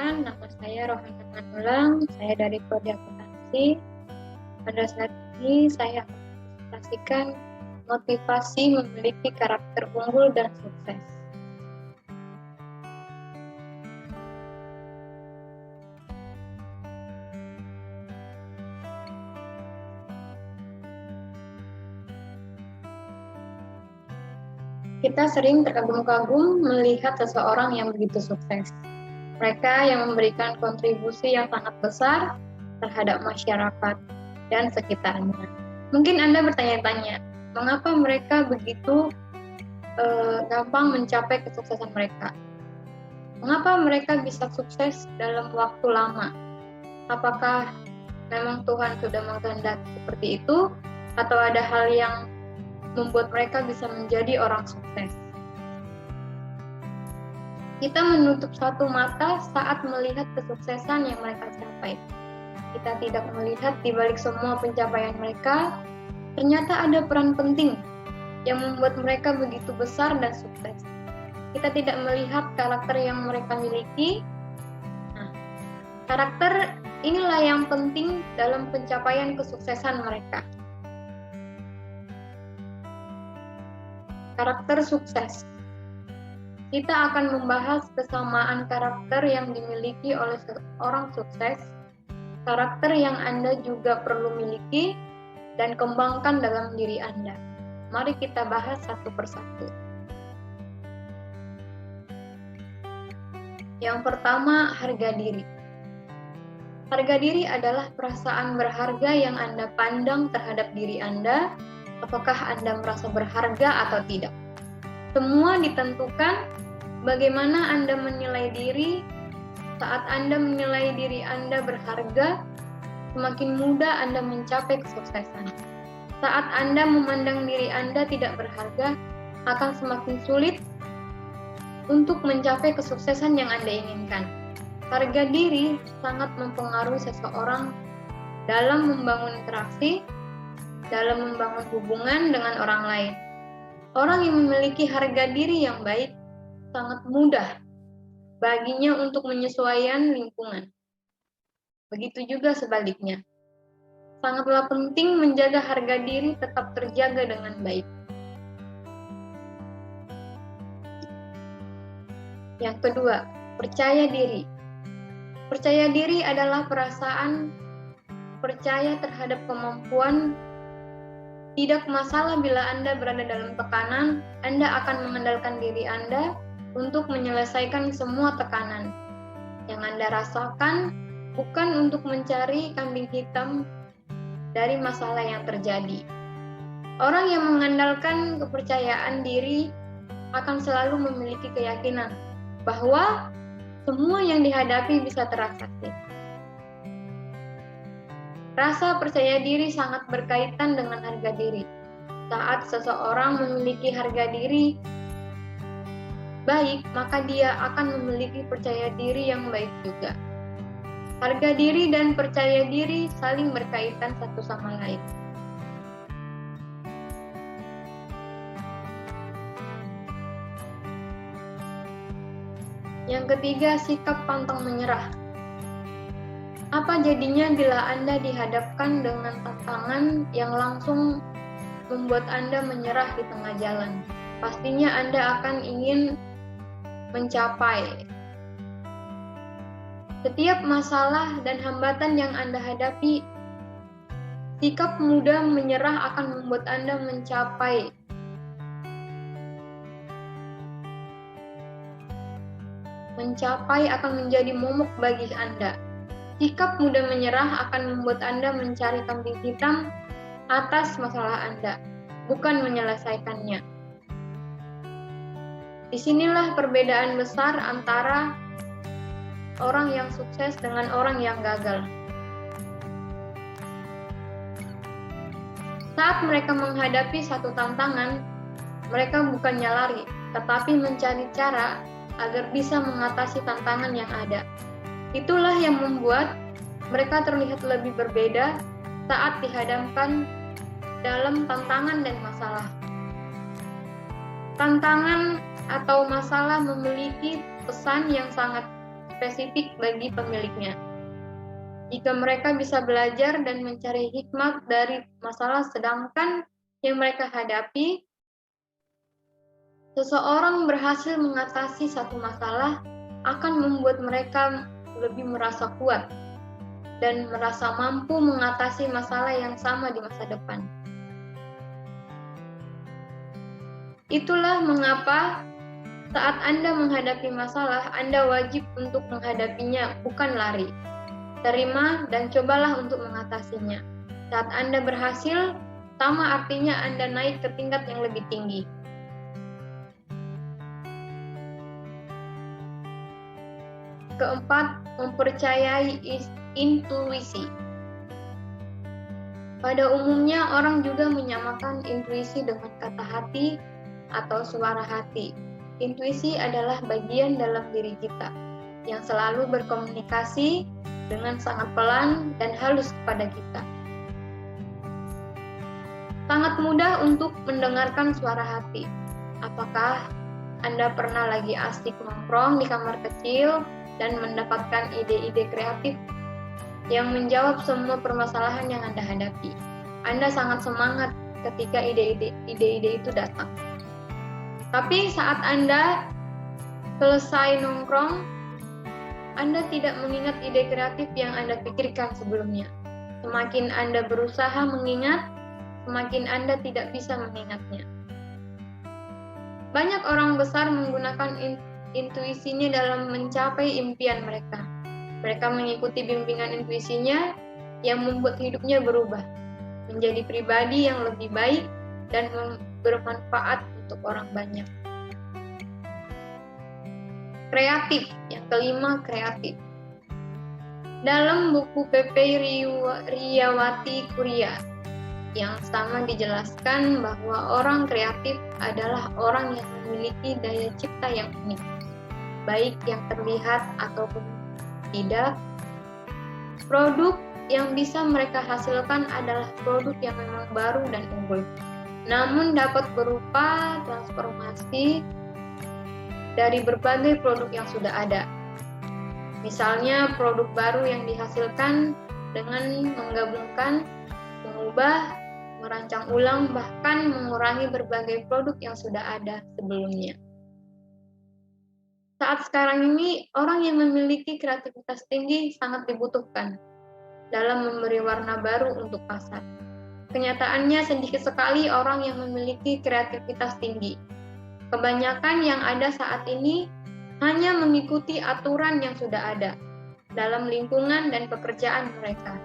teman-teman, nama saya Rohana Manulang, saya dari Prodi Akuntansi. Pada saat ini saya akan presentasikan motivasi memiliki karakter unggul dan sukses. Kita sering terkagum-kagum melihat seseorang yang begitu sukses. Mereka yang memberikan kontribusi yang sangat besar terhadap masyarakat dan sekitarnya. Mungkin Anda bertanya-tanya, mengapa mereka begitu gampang mencapai kesuksesan mereka? Mengapa mereka bisa sukses dalam waktu lama? Apakah memang Tuhan sudah mengkehendaki seperti itu? Atau ada hal yang membuat mereka bisa menjadi orang sukses? Kita menutup satu mata saat melihat kesuksesan yang mereka capai. Kita tidak melihat di balik semua pencapaian mereka, ternyata ada peran penting yang membuat mereka begitu besar dan sukses. Kita tidak melihat karakter yang mereka miliki. Karakter inilah yang penting dalam pencapaian kesuksesan mereka. Karakter sukses. Kita akan membahas kesamaan karakter yang dimiliki oleh seorang sukses, karakter yang Anda juga perlu miliki dan kembangkan dalam diri Anda. Mari kita bahas satu persatu. Yang pertama, harga diri. Harga diri adalah perasaan berharga yang Anda pandang terhadap diri Anda. Apakah Anda merasa berharga atau tidak? Semua ditentukan bagaimana Anda menilai diri. Saat Anda menilai diri Anda berharga, semakin mudah Anda mencapai kesuksesan. Saat Anda memandang diri Anda tidak berharga, akan semakin sulit untuk mencapai kesuksesan yang Anda inginkan. Harga diri sangat mempengaruhi seseorang dalam membangun interaksi, dalam membangun hubungan dengan orang lain. Orang yang memiliki harga diri yang baik sangat mudah baginya untuk menyesuaikan lingkungan. Begitu juga sebaliknya. Sangatlah penting menjaga harga diri tetap terjaga dengan baik. Yang kedua, percaya diri. Percaya diri adalah perasaan percaya terhadap kemampuan. Tidak masalah bila Anda berada dalam tekanan, Anda akan mengandalkan diri Anda untuk menyelesaikan semua tekanan. Yang Anda rasakan bukan untuk mencari kambing hitam dari masalah yang terjadi. Orang yang mengandalkan kepercayaan diri akan selalu memiliki keyakinan bahwa semua yang dihadapi bisa teratasi. Rasa percaya diri sangat berkaitan dengan harga diri. Saat seseorang memiliki harga diri baik, maka dia akan memiliki percaya diri yang baik juga. Harga diri dan percaya diri saling berkaitan satu sama lain. Yang ketiga, sikap pantang menyerah. Apa jadinya bila Anda dihadapkan dengan tantangan yang langsung membuat Anda menyerah di tengah jalan? Pastinya Anda akan ingin mencapai. Setiap masalah dan hambatan yang Anda hadapi, sikap mudah menyerah akan membuat Anda mencapai. Mencapai akan menjadi momok bagi Anda. Sikap mudah menyerah akan membuat Anda mencari kambing hitam atas masalah Anda, bukan menyelesaikannya. Disinilah perbedaan besar antara orang yang sukses dengan orang yang gagal. Saat mereka menghadapi satu tantangan, mereka bukannya lari, tetapi mencari cara agar bisa mengatasi tantangan yang ada. Itulah yang membuat mereka terlihat lebih berbeda saat dihadapkan dalam tantangan dan masalah. Tantangan atau masalah memiliki pesan yang sangat spesifik bagi pemiliknya. Jika mereka bisa belajar dan mencari hikmat dari masalah sedangkan yang mereka hadapi, seseorang berhasil mengatasi satu masalah akan membuat mereka lebih merasa kuat dan merasa mampu mengatasi masalah yang sama di masa depan. Itulah mengapa saat Anda menghadapi masalah, Anda wajib untuk menghadapinya, bukan lari. Terima dan cobalah untuk mengatasinya. Saat Anda berhasil, sama artinya Anda naik ke tingkat yang lebih tinggi. Keempat, mempercayai intuisi. Pada umumnya, orang juga menyamakan intuisi dengan kata hati atau suara hati. Intuisi adalah bagian dalam diri kita yang selalu berkomunikasi dengan sangat pelan dan halus kepada kita. Sangat mudah untuk mendengarkan suara hati. Apakah Anda pernah lagi asik nongkrong di kamar kecil dan mendapatkan ide-ide kreatif yang menjawab semua permasalahan yang Anda hadapi? Anda sangat semangat ketika ide-ide itu datang. Tapi saat Anda selesai nongkrong, Anda tidak mengingat ide kreatif yang Anda pikirkan sebelumnya. Semakin Anda berusaha mengingat, semakin Anda tidak bisa mengingatnya. Banyak orang besar menggunakan intuisinya dalam mencapai impian mereka. Mereka mengikuti bimbingan intuisinya yang membuat hidupnya berubah, menjadi pribadi yang lebih baik dan bermanfaat untuk orang banyak. Kreatif, yang kelima, kreatif. Dalam buku Pepe Riyawati Kuria yang sama dijelaskan bahwa orang kreatif adalah orang yang memiliki daya cipta yang unik, baik yang terlihat ataupun tidak. Produk yang bisa mereka hasilkan adalah produk yang memang baru dan unggul, namun dapat berupa transformasi dari berbagai produk yang sudah ada. Misalnya produk baru yang dihasilkan dengan menggabungkan, mengubah, merancang ulang, bahkan mengurangi berbagai produk yang sudah ada sebelumnya. Saat sekarang ini, orang yang memiliki kreativitas tinggi sangat dibutuhkan dalam memberi warna baru untuk pasar. Kenyataannya sedikit sekali orang yang memiliki kreativitas tinggi. Kebanyakan yang ada saat ini hanya mengikuti aturan yang sudah ada dalam lingkungan dan pekerjaan mereka.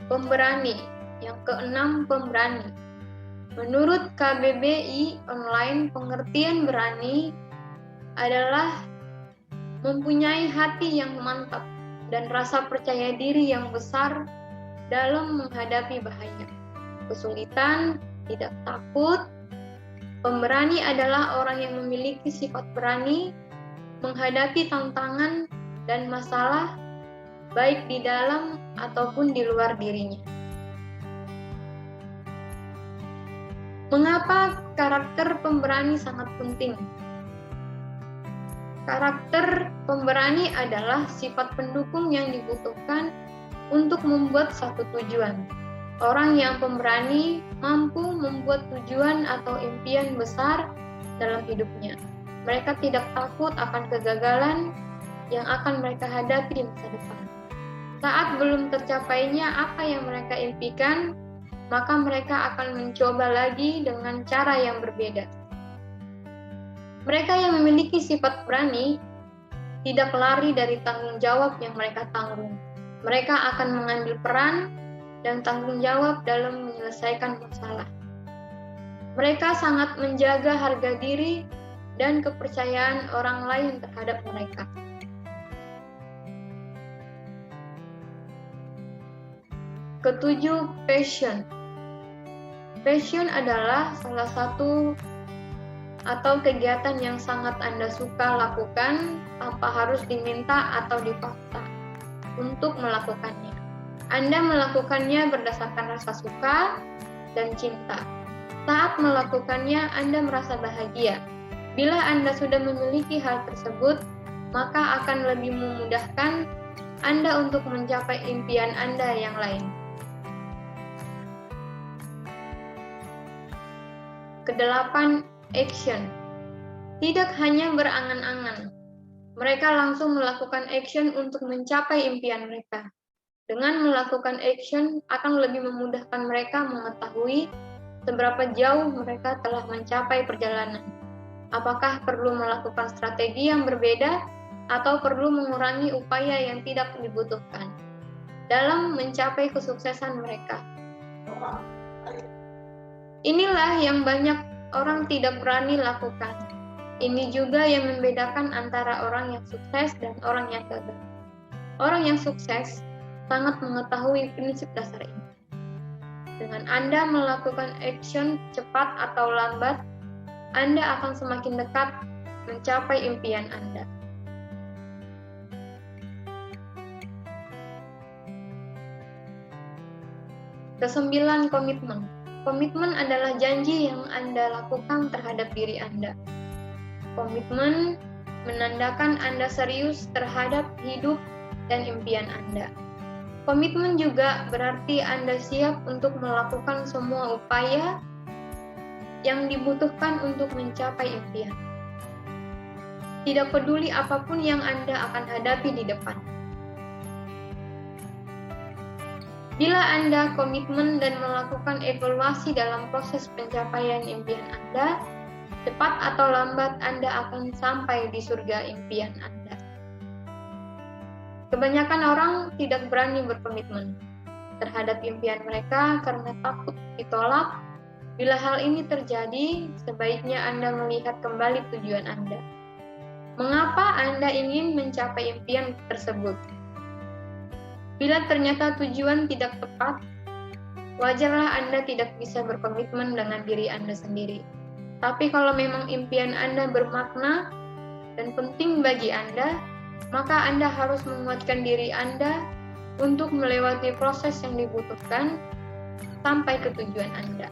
Pemberani, yang keenam, pemberani. Menurut KBBI Online, pengertian berani adalah mempunyai hati yang mantap dan rasa percaya diri yang besar dalam menghadapi bahaya, kesulitan, tidak takut. Pemberani adalah orang yang memiliki sifat berani menghadapi tantangan dan masalah, baik di dalam ataupun di luar dirinya. Mengapa karakter pemberani sangat penting? Karakter pemberani adalah sifat pendukung yang dibutuhkan untuk membuat satu tujuan. Orang yang pemberani mampu membuat tujuan atau impian besar dalam hidupnya. Mereka tidak takut akan kegagalan yang akan mereka hadapi di masa depan. Saat belum tercapainya apa yang mereka impikan, maka mereka akan mencoba lagi dengan cara yang berbeda. Mereka yang memiliki sifat berani tidak lari dari tanggung jawab yang mereka tanggung. Mereka akan mengambil peran dan tanggung jawab dalam menyelesaikan masalah. Mereka sangat menjaga harga diri dan kepercayaan orang lain terhadap mereka. Ketujuh, passion. Passion adalah salah satu atau kegiatan yang sangat Anda suka lakukan tanpa harus diminta atau dipaksa untuk melakukannya. Anda melakukannya berdasarkan rasa suka dan cinta. Saat melakukannya, Anda merasa bahagia. Bila Anda sudah memiliki hal tersebut, maka akan lebih memudahkan Anda untuk mencapai impian Anda yang lain. Kedelapan, action. Tidak hanya berangan-angan, mereka langsung melakukan action untuk mencapai impian mereka. Dengan melakukan action akan lebih memudahkan mereka mengetahui seberapa jauh mereka telah mencapai perjalanan. Apakah perlu melakukan strategi yang berbeda atau perlu mengurangi upaya yang tidak dibutuhkan dalam mencapai kesuksesan mereka. Inilah yang banyak orang tidak berani lakukan. Ini juga yang membedakan antara orang yang sukses dan orang yang gagal. Orang yang sukses sangat mengetahui prinsip dasar ini. Dengan Anda melakukan action cepat atau lambat, Anda akan semakin dekat mencapai impian Anda. Kesembilan, komitmen. Komitmen adalah janji yang Anda lakukan terhadap diri Anda. Komitmen menandakan Anda serius terhadap hidup dan impian Anda. Komitmen juga berarti Anda siap untuk melakukan semua upaya yang dibutuhkan untuk mencapai impian. Tidak peduli apapun yang Anda akan hadapi di depan. Bila Anda komitmen dan melakukan evaluasi dalam proses pencapaian impian Anda, cepat atau lambat Anda akan sampai di surga impian Anda. Kebanyakan orang tidak berani berkomitmen terhadap impian mereka karena takut ditolak. Bila hal ini terjadi, sebaiknya Anda melihat kembali tujuan Anda. Mengapa Anda ingin mencapai impian tersebut? Bila ternyata tujuan tidak tepat, wajarlah Anda tidak bisa berkomitmen dengan diri Anda sendiri. Tapi kalau memang impian Anda bermakna dan penting bagi Anda, maka Anda harus menguatkan diri Anda untuk melewati proses yang dibutuhkan sampai ke tujuan Anda.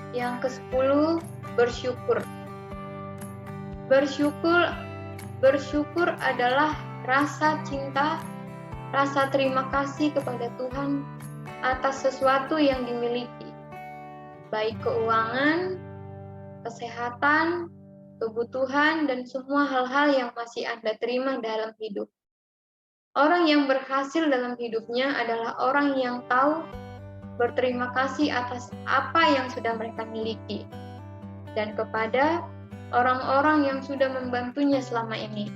Yang ke-10, bersyukur. Bersyukur adalah rasa cinta, rasa terima kasih kepada Tuhan atas sesuatu yang dimiliki, baik keuangan, kesehatan, kebutuhan, dan semua hal-hal yang masih Anda terima dalam hidup. Orang yang berhasil dalam hidupnya adalah orang yang tahu berterima kasih atas apa yang sudah mereka miliki dan kepada orang-orang yang sudah membantunya selama ini.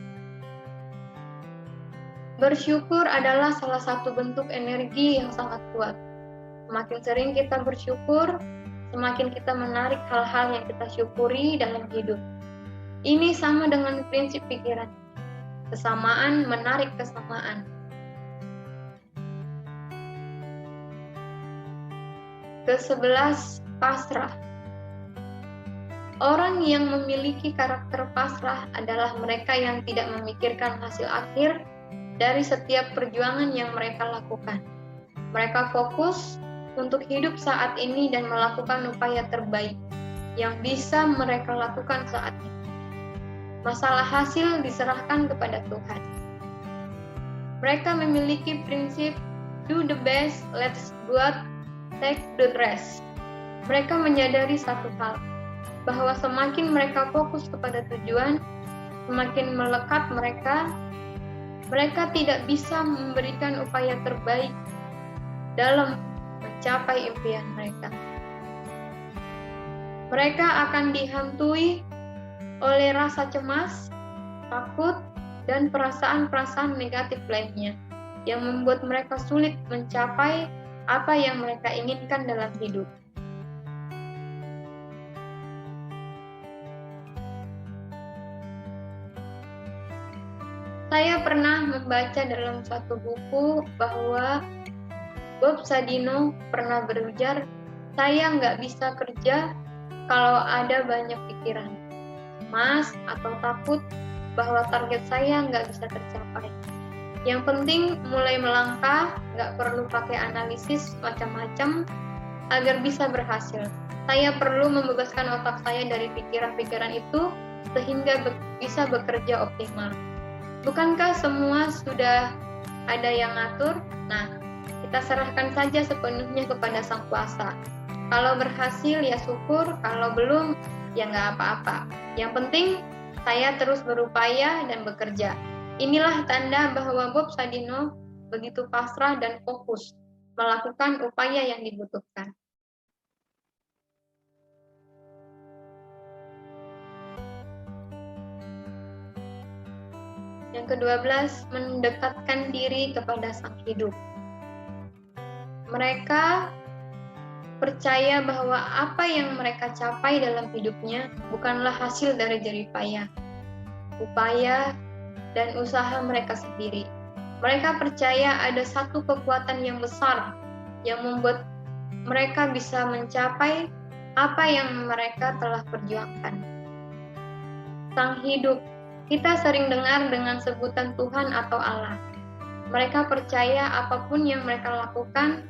Bersyukur adalah salah satu bentuk energi yang sangat kuat. Semakin sering kita bersyukur, semakin kita menarik hal-hal yang kita syukuri dalam hidup. Ini sama dengan prinsip pikiran. Kesamaan menarik kesamaan. Ke-11, pasrah. Orang yang memiliki karakter pasrah adalah mereka yang tidak memikirkan hasil akhir dari setiap perjuangan yang mereka lakukan. Mereka fokus untuk hidup saat ini dan melakukan upaya terbaik yang bisa mereka lakukan saat ini. Masalah hasil diserahkan kepada Tuhan. Mereka memiliki prinsip do the best, let's good, take the rest. Mereka menyadari satu hal, bahwa semakin mereka fokus kepada tujuan, semakin melekat mereka tidak bisa memberikan upaya terbaik dalam mencapai impian mereka. Mereka akan dihantui oleh rasa cemas, takut, dan perasaan-perasaan negatif lainnya yang membuat mereka sulit mencapai apa yang mereka inginkan dalam hidup. Saya pernah membaca dalam satu buku bahwa Bob Sadino pernah berujar, saya nggak bisa kerja kalau ada banyak pikiran, cemas atau takut bahwa target saya nggak bisa tercapai. Yang penting mulai melangkah, nggak perlu pakai analisis macam-macam agar bisa berhasil. Saya perlu membebaskan otak saya dari pikiran-pikiran itu sehingga bisa bekerja optimal. Bukankah semua sudah ada yang ngatur? Nah, kita serahkan saja sepenuhnya kepada Sang Kuasa. Kalau berhasil ya syukur, kalau belum ya nggak apa-apa. Yang penting saya terus berupaya dan bekerja. Inilah tanda bahwa Bob Sadino begitu pasrah dan fokus melakukan upaya yang dibutuhkan. Yang ke-12, mendekatkan diri kepada Sang Hidup. Mereka percaya bahwa apa yang mereka capai dalam hidupnya bukanlah hasil dari jerih payah, upaya, dan usaha mereka sendiri. Mereka percaya ada satu kekuatan yang besar yang membuat mereka bisa mencapai apa yang mereka telah perjuangkan. Sang Hidup. Kita sering dengar dengan sebutan Tuhan atau Allah. Mereka percaya apapun yang mereka lakukan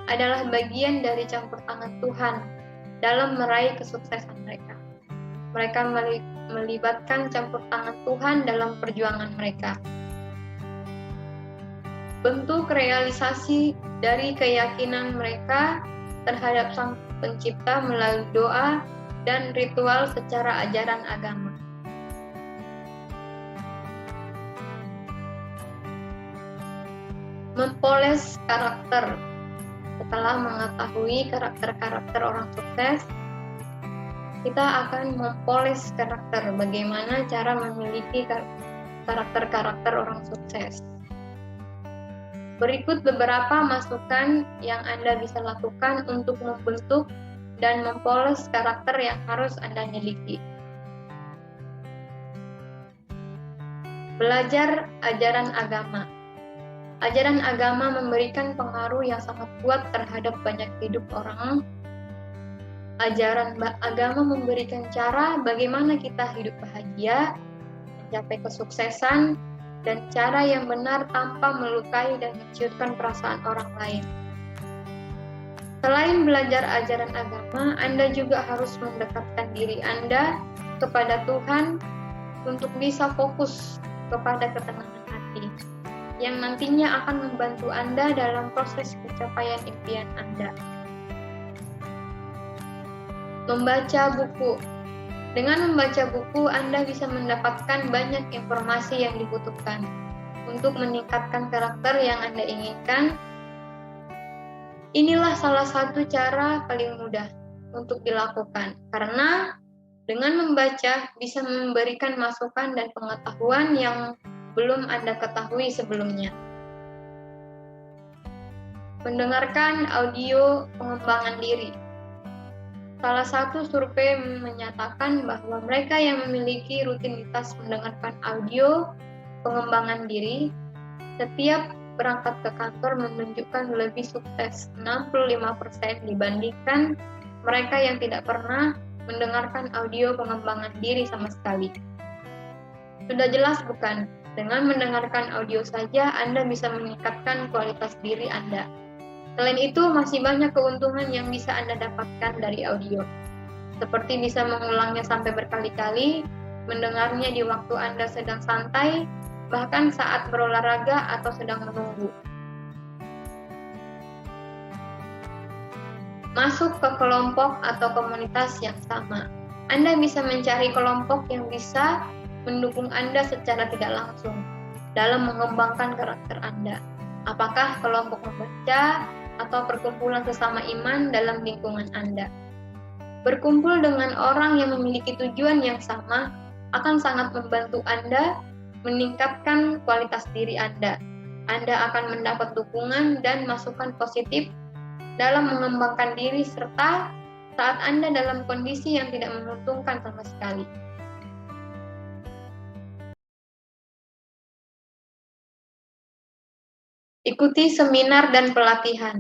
adalah bagian dari campur tangan Tuhan dalam meraih kesuksesan mereka. Mereka melibatkan campur tangan Tuhan dalam perjuangan mereka. Bentuk realisasi dari keyakinan mereka terhadap Sang Pencipta melalui doa dan ritual secara ajaran agama. Mempoles karakter. Setelah mengetahui karakter-karakter orang sukses, kita akan mempoles karakter. Bagaimana cara memiliki karakter-karakter orang sukses? Berikut beberapa masukan yang Anda bisa lakukan untuk membentuk dan mempoles karakter yang harus Anda miliki. Belajar ajaran agama. Ajaran agama memberikan pengaruh yang sangat kuat terhadap banyak hidup orang. Ajaran agama memberikan cara bagaimana kita hidup bahagia, mencapai kesuksesan, dan cara yang benar tanpa melukai dan menciutkan perasaan orang lain. Selain belajar ajaran agama, Anda juga harus mendekatkan diri Anda kepada Tuhan untuk bisa fokus kepada ketenangan hati, yang nantinya akan membantu Anda dalam proses pencapaian impian Anda. Membaca buku. Dengan membaca buku, Anda bisa mendapatkan banyak informasi yang dibutuhkan untuk meningkatkan karakter yang Anda inginkan. Inilah salah satu cara paling mudah untuk dilakukan, karena dengan membaca bisa memberikan masukan dan pengetahuan yang belum Anda ketahui sebelumnya. Mendengarkan audio pengembangan diri. Salah satu survei menyatakan bahwa mereka yang memiliki rutinitas mendengarkan audio pengembangan diri setiap berangkat ke kantor menunjukkan lebih sukses 65% dibandingkan mereka yang tidak pernah mendengarkan audio pengembangan diri sama sekali. Sudah jelas bukan? Dengan mendengarkan audio saja, Anda bisa meningkatkan kualitas diri Anda. Selain itu, masih banyak keuntungan yang bisa Anda dapatkan dari audio. Seperti bisa mengulangnya sampai berkali-kali, mendengarnya di waktu Anda sedang santai, bahkan saat berolahraga atau sedang menunggu. Masuk ke kelompok atau komunitas yang sama. Anda bisa mencari kelompok yang bisa mendukung Anda secara tidak langsung dalam mengembangkan karakter Anda. Apakah kelompok membaca atau perkumpulan sesama iman dalam lingkungan Anda? Berkumpul dengan orang yang memiliki tujuan yang sama akan sangat membantu Anda meningkatkan kualitas diri Anda. Anda akan mendapat dukungan dan masukan positif dalam mengembangkan diri serta saat Anda dalam kondisi yang tidak menguntungkan sama sekali. Ikuti seminar dan pelatihan.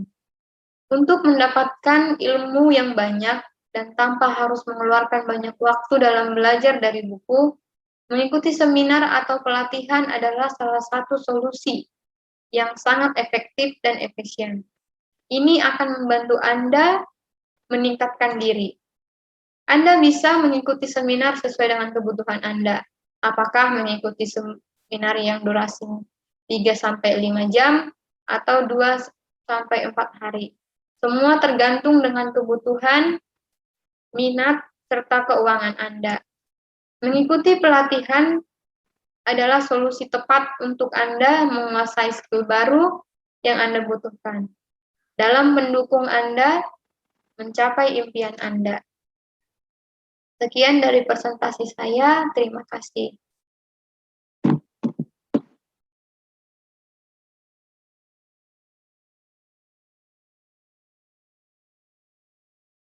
Untuk mendapatkan ilmu yang banyak dan tanpa harus mengeluarkan banyak waktu dalam belajar dari buku, mengikuti seminar atau pelatihan adalah salah satu solusi yang sangat efektif dan efisien. Ini akan membantu Anda meningkatkan diri. Anda bisa mengikuti seminar sesuai dengan kebutuhan Anda. Apakah mengikuti seminar yang durasi 3-5 jam atau 2-4 hari. Semua tergantung dengan kebutuhan, minat, serta keuangan Anda. Mengikuti pelatihan adalah solusi tepat untuk Anda menguasai skill baru yang Anda butuhkan dalam mendukung Anda mencapai impian Anda. Sekian dari presentasi saya, terima kasih.